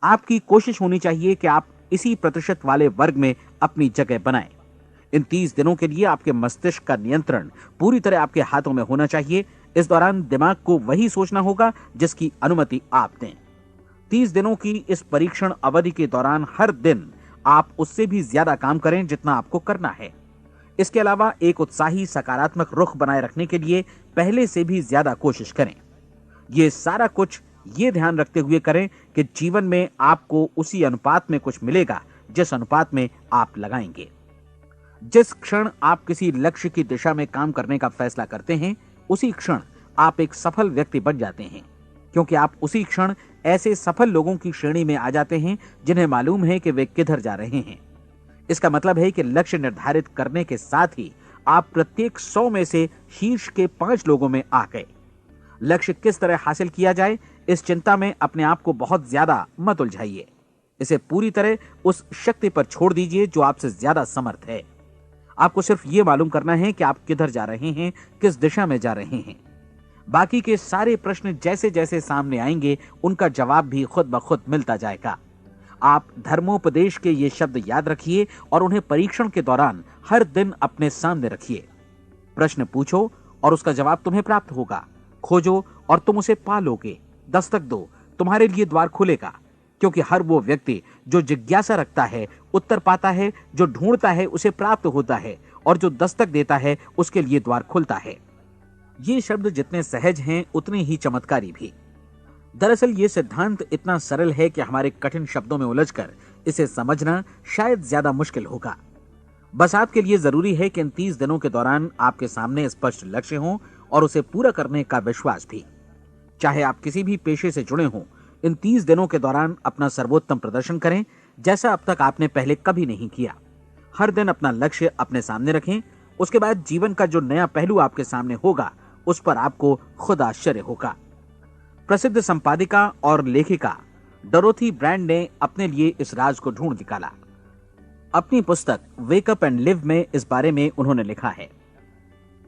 आपकी कोशिश होनी चाहिए कि आप इसी प्रतिशत वाले वर्ग में अपनी जगह बनाएं। इन 30 दिनों के लिए आपके मस्तिष्क का नियंत्रण पूरी तरह आपके हाथों में होना चाहिए। इस दौरान दिमाग को वही सोचना होगा जिसकी अनुमति आप दें। 30 दिनों की इस परीक्षण अवधि के दौरान हर दिन आप उससे भी ज्यादा काम करें जितना आपको करना है। इसके अलावा एक उत्साही सकारात्मक रुख बनाए रखने के लिए पहले से भी ज्यादा कोशिश करें। ये सारा कुछ ये ध्यान रखते हुए करें कि जीवन में आपको उसी अनुपात में कुछ मिलेगा जिस अनुपात में आप लगाएंगे। जिस क्षण आप किसी लक्ष्य की दिशा में काम करने का फैसला करते हैं, उसी क्षण आप एक सफल व्यक्ति बन जाते हैं, क्योंकि आप उसी क्षण ऐसे सफल लोगों की श्रेणी में आ जाते हैं जिन्हें मालूम है कि वे किधर जा रहे हैं। इसका मतलब है कि लक्ष्य निर्धारित करने के साथ ही आप प्रत्येक 100 में से शीर्ष के 5 लोगों में आ गए। लक्ष्य किस तरह हासिल किया जाए, इस चिंता में अपने आप को बहुत ज्यादा मत उलझाइए। इसे पूरी तरह उस शक्ति पर छोड़ दीजिए जो आपसे ज्यादा समर्थ है। आपको सिर्फ ये मालूम करना है कि आप किधर जा रहे हैं, किस दिशा में जा रहे हैं। बाकी के सारे प्रश्न जैसे जैसे सामने आएंगे उनका जवाब भी खुद ब खुद मिलता जाएगा। आप धर्मोपदेश के ये शब्द याद रखिए और उन्हें परीक्षण के दौरान हर दिन अपने सामने रखिए। प्रश्न पूछो और उसका जवाब तुम्हें प्राप्त होगा। खोजो और तुम उसे पा लोगे। दस्तक दो, तुम्हारे लिए द्वार खुलेगा, क्योंकि हर वो व्यक्ति जो जिज्ञासा रखता है उत्तर पाता है, जो ढूंढता है उसे प्राप्त होता है, और जो दस्तक देता है उसके लिए द्वार खुलता है। ये शब्द जितने सहज हैं उतने ही चमत्कारी भी। दरअसल ये सिद्धांत इतना सरल है कि हमारे कठिन शब्दों में उलझकर इसे समझना शायद ज्यादा मुश्किल होगा। बस आपके लिए जरूरी है कि इन 30 दिनों के दौरान आपके सामने स्पष्ट लक्ष्य हो और उसे पूरा करने का विश्वास भी। चाहे आप किसी भी पेशे से जुड़े हों, इन 30 दिनों के दौरान अपना सर्वोत्तम प्रदर्शन करें, जैसा अब तक आपने पहले कभी नहीं किया। हर दिन अपना लक्ष्य अपने सामने रखें। उसके बाद जीवन का जो नया पहलू आपके सामने होगा उस पर आपको खुद आश्चर्य होगा। प्रसिद्ध संपादिका और लेखिका डोरोथी ब्रैंड ने अपने लिए इस राज को ढूंढ निकाला। अपनी पुस्तक वेक अप एंड लिव में इस बारे में उन्होंने लिखा है।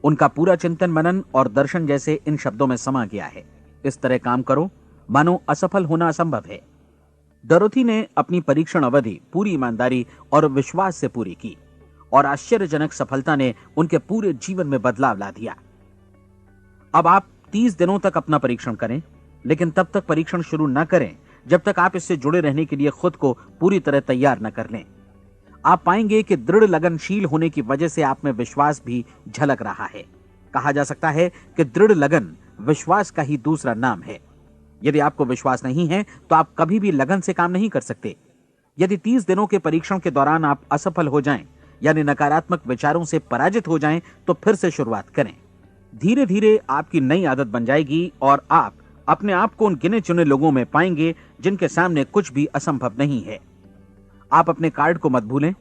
उनका पूरा चिंतन मनन और दर्शन जैसे इन शब्दों में समा गया है। इस तरह काम करो मानो असफल होना असंभव है। डोरोथी ने अपनी परीक्षण अवधि पूरी ईमानदारी और विश्वास से पूरी की और आश्चर्यजनक सफलता ने उनके पूरे जीवन में बदलाव ला दिया। अब आप 30 दिनों तक अपना परीक्षण करें, लेकिन तब तक परीक्षण शुरू न करें जब तक आप इससे जुड़े रहने के लिए खुद को पूरी तरह तैयार न कर लें। आप पाएंगे कि दृढ़ लगनशील होने की वजह से आप में विश्वास भी झलक रहा है। कहा जा सकता है कि दृढ़ लगन विश्वास का ही दूसरा नाम है। यदि आपको विश्वास नहीं है तो आप कभी भी लगन से काम नहीं कर सकते। यदि 30 दिनों के परीक्षण के दौरान आप असफल हो जाएं, यानी नकारात्मक विचारों से पराजित हो जाएं, तो फिर से शुरुआत करें। धीरे धीरे आपकी नई आदत बन जाएगी और आप अपने आप को उन गिने चुने लोगों में पाएंगे जिनके सामने कुछ भी असंभव नहीं है। आप अपने कार्ड को मत भूलें।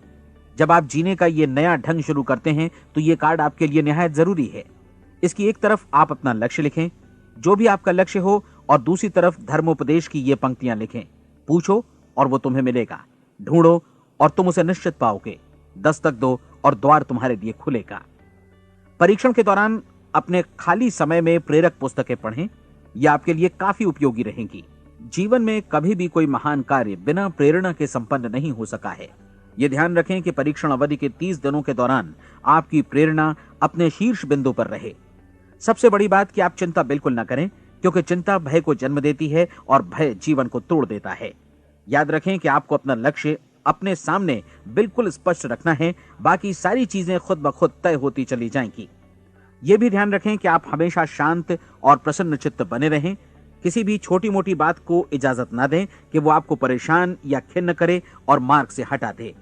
जब आप जीने का ये नया ढंग शुरू करते हैं तो ये कार्ड आपके लिए निहायत जरूरी है। इसकी एक तरफ आप अपना लक्ष्य लिखें, जो भी आपका लक्ष्य हो, और दूसरी तरफ धर्मोपदेश की ये पंक्तियां लिखें। पूछो और वो तुम्हें मिलेगा, ढूंढो और तुम उसे निश्चित पाओगे, दस्तक दो और द्वार तुम्हारे लिए खुलेगा। परीक्षण के दौरान अपने खाली समय में प्रेरक पुस्तकें पढ़ें। यह आपके लिए काफी उपयोगी रहेंगी। जीवन में कभी भी कोई महान कार्य बिना प्रेरणा के संपन्न नहीं हो सका है। यह ध्यान रखें कि परीक्षण अवधि के 30 दिनों के दौरान आपकी प्रेरणा अपने शीर्ष बिंदु पर रहे। सबसे बड़ी बात कि आप चिंता बिल्कुल न करें, क्योंकि चिंता भय को जन्म देती है और भय जीवन को तोड़ देता है। याद रखें कि आपको अपना लक्ष्य अपने सामने बिल्कुल स्पष्ट रखना है, बाकी सारी चीजें खुद ब खुद तय होती चली जाएंगी। यह भी ध्यान रखें कि आप हमेशा शांत और प्रसन्न चित्त बने रहें। किसी भी छोटी मोटी बात को इजाजत ना दें कि वो आपको परेशान या खिन्न करे और मार्ग से हटा दे।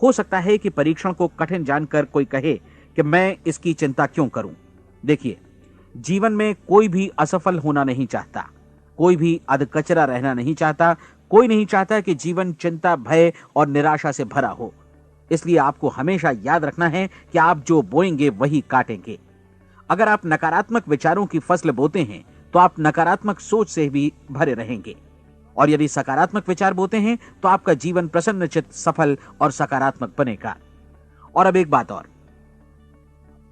हो सकता है कि परीक्षण को कठिन जानकर कोई कहे कि मैं इसकी चिंता क्यों करूं। देखिए, जीवन में कोई भी असफल होना नहीं चाहता, कोई भी अधकचरा रहना नहीं चाहता, कोई नहीं चाहता कि जीवन चिंता, भय और निराशा से भरा हो। इसलिए आपको हमेशा याद रखना है कि आप जो बोएंगे वही काटेंगे। अगर आप नकारात्मक विचारों की फसल बोते हैं तो आप नकारात्मक सोच से भी भरे रहेंगे, और यदि सकारात्मक विचार बोते हैं तो आपका जीवन प्रसन्नचित्त, सफल और सकारात्मक बनेगा। और अब एक बात और,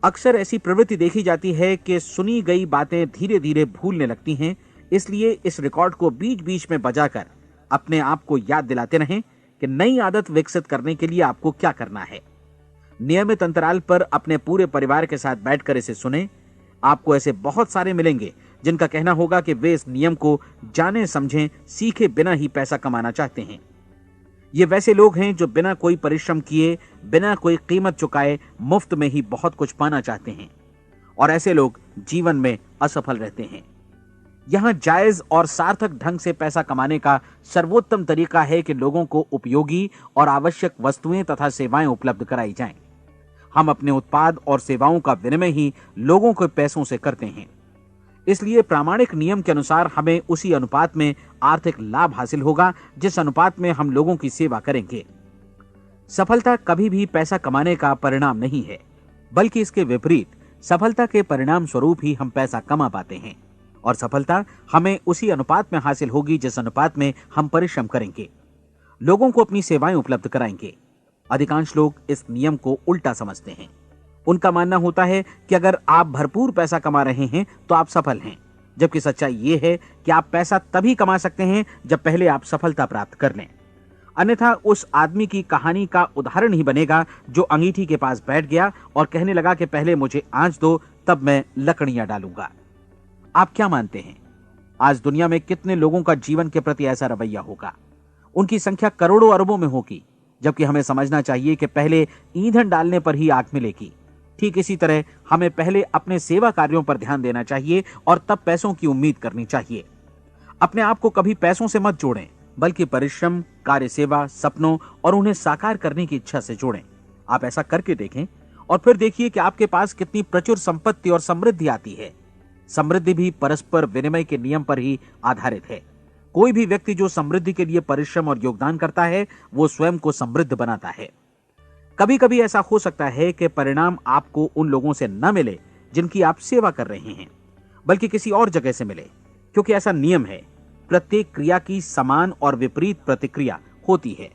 अक्सर ऐसी प्रवृत्ति देखी जाती है कि सुनी गई बातें धीरे धीरे भूलने लगती हैं। इसलिए इस रिकॉर्ड को बीच बीच में बजाकर अपने आप को याद दिलाते रहें कि नई आदत विकसित करने के लिए आपको क्या करना है। नियमित अंतराल पर अपने पूरे परिवार के साथ बैठकर इसे सुनें। आपको ऐसे बहुत सारे मिलेंगे जिनका कहना होगा कि वे इस नियम को जाने समझें सीखे बिना ही पैसा कमाना चाहते हैं। ये वैसे लोग हैं जो बिना कोई परिश्रम किए, बिना कोई कीमत चुकाए मुफ्त में ही बहुत कुछ पाना चाहते हैं, और ऐसे लोग जीवन में असफल रहते हैं। यहां जायज और सार्थक ढंग से पैसा कमाने का सर्वोत्तम तरीका है कि लोगों को उपयोगी और आवश्यक वस्तुएं तथा सेवाएं उपलब्ध कराई जाएं। हम अपने उत्पाद और सेवाओं का विनिमय ही लोगों के पैसों से करते हैं। इसलिए प्रामाणिक नियम के अनुसार हमें उसी अनुपात में आर्थिक लाभ हासिल होगा जिस अनुपात में हम लोगों की सेवा करेंगे। सफलता कभी भी पैसा कमाने का परिणाम नहीं है, बल्कि इसके विपरीत सफलता के परिणाम स्वरूप ही हम पैसा कमा पाते हैं, और सफलता हमें उसी अनुपात में हासिल होगी जिस अनुपात में हम परिश्रम करेंगे, लोगों को अपनी सेवाएं उपलब्ध कराएंगे। अधिकांश लोग इस नियम को उल्टा समझते हैं। उनका मानना होता है कि अगर आप भरपूर पैसा कमा रहे हैं तो आप सफल हैं, जबकि सच्चाई ये है कि आप पैसा तभी कमा सकते हैं जब पहले आप सफलता प्राप्त कर लें। अन्यथा उस आदमी की कहानी का उदाहरण ही बनेगा जो अंगीठी के पास बैठ गया और कहने लगा कि पहले मुझे आंच दो, तब मैं लकड़ियां डालूंगा। आप क्या मानते हैं, आज दुनिया में कितने लोगों का जीवन के प्रति ऐसा रवैया होगा? उनकी संख्या करोड़ों अरबों में होगी, जबकि हमें समझना चाहिए कि पहले ईंधन डालने पर ही आग मिलेगी। ठीक इसी तरह हमें पहले अपने सेवा कार्यों पर ध्यान देना चाहिए और तब पैसों की उम्मीद करनी चाहिए। अपने आप को कभी पैसों से मत जोड़ें, बल्कि परिश्रम, कार्य सेवा, सपनों और उन्हें साकार करने की इच्छा से जोड़ें। आप ऐसा करके देखें और फिर देखिए कि आपके पास कितनी प्रचुर संपत्ति और समृद्धि आती है। समृद्धि भी परस्पर विनिमय के नियम पर ही आधारित है। कोई भी व्यक्ति जो समृद्धि के लिए परिश्रम और योगदान करता है, वो स्वयं को समृद्ध बनाता है। कभी कभी ऐसा हो सकता है कि परिणाम आपको उन लोगों से न मिले जिनकी आप सेवा कर रहे हैं, बल्कि किसी और जगह से मिले, क्योंकि ऐसा नियम है, प्रत्येक क्रिया की समान और विपरीत प्रतिक्रिया होती है।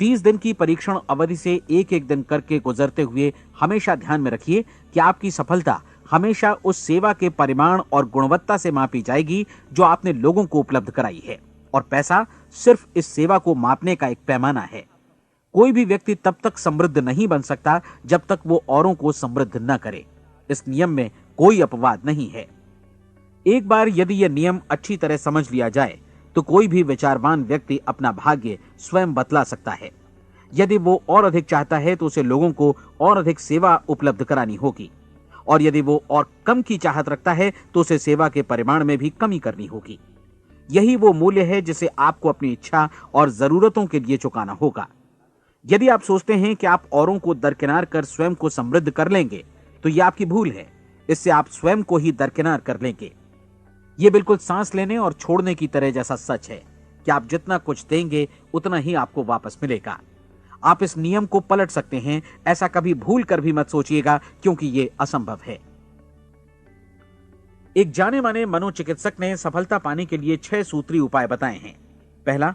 30 दिन की परीक्षण अवधि से एक एक दिन करके गुजरते हुए हमेशा ध्यान में रखिए कि आपकी सफलता हमेशा उस सेवा के परिमाण और गुणवत्ता से मापी जाएगी जो आपने लोगों को उपलब्ध कराई है, और पैसा सिर्फ इस सेवा को मापने का एक पैमाना है। कोई भी व्यक्ति तब तक समृद्ध नहीं बन सकता जब तक वो औरों को समृद्ध न करे। इस नियम में कोई अपवाद नहीं है। एक बार यदि यह नियम अच्छी तरह समझ लिया जाए तो कोई भी विचारवान व्यक्ति अपना भाग्य स्वयं बतला सकता है। यदि वो और अधिक चाहता है तो उसे लोगों को और अधिक सेवा उपलब्ध करानी होगी, और यदि वो और कम की चाहत रखता है तो उसे सेवा के परिमाण में भी कमी करनी होगी। यही वो मूल्य है जिसे आपको अपनी इच्छा और जरूरतों के लिए चुकाना होगा। यदि आप सोचते हैं कि आप औरों को दरकिनार कर स्वयं को समृद्ध कर लेंगे तो यह आपकी भूल है। इससे आप स्वयं को ही दरकिनार कर लेंगे। यह बिल्कुल सांस लेने और छोड़ने की तरह जैसा सच है कि आप जितना कुछ देंगे उतना ही आपको वापस मिलेगा। आप इस नियम को पलट सकते हैं, ऐसा कभी भूल कर भी मत सोचिएगा, क्योंकि यह असंभव है। एक जाने माने मनोचिकित्सक ने सफलता पाने के लिए 6 सूत्री उपाय बताए हैं। पहला,